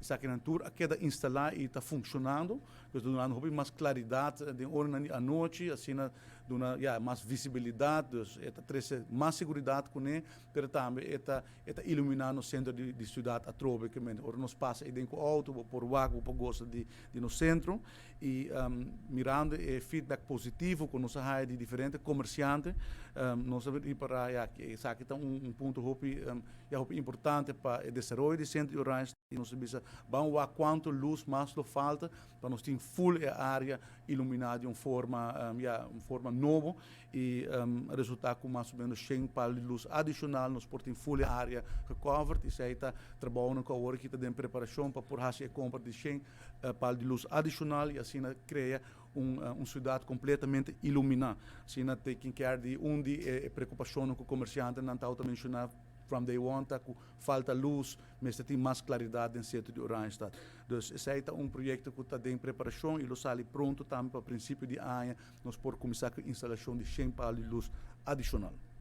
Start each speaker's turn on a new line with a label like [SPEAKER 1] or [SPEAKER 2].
[SPEAKER 1] está que na tour queda instalar e está funcionando, então dando mais claridade de hora à noite, assim dando mais visibilidade, então traz mais segurança com ele, mas também está iluminando o centro de cidade a trove que ora nos passa dentro do auto, por vago, por gosto de no centro e mirando feedback positivo com nossa área de diferentes comerciantes, nós para que sabe que ponto importante para o desenvolvimento do centro de Orange e nós vamos ver quanto luz mais nos falta para nós ter full área iluminada de uma forma nova e resultar com mais ou menos 100 pal de luz adicional nos portem full área recovered e se está trabalhando com a hora que está em preparação para por fazer a compra de 100 pal de luz adicional e assim cria uma cidade completamente iluminada. Assim tem que ter de preocupação com o comerciante não está mencionar from day one, com falta luz, mas tem mais claridade no centro de Orange. Então, esse é um projeto que está em preparação e lo sai pronto também para o princípio de ano, nós podemos começar com a instalação de 100 pal de luz adicional.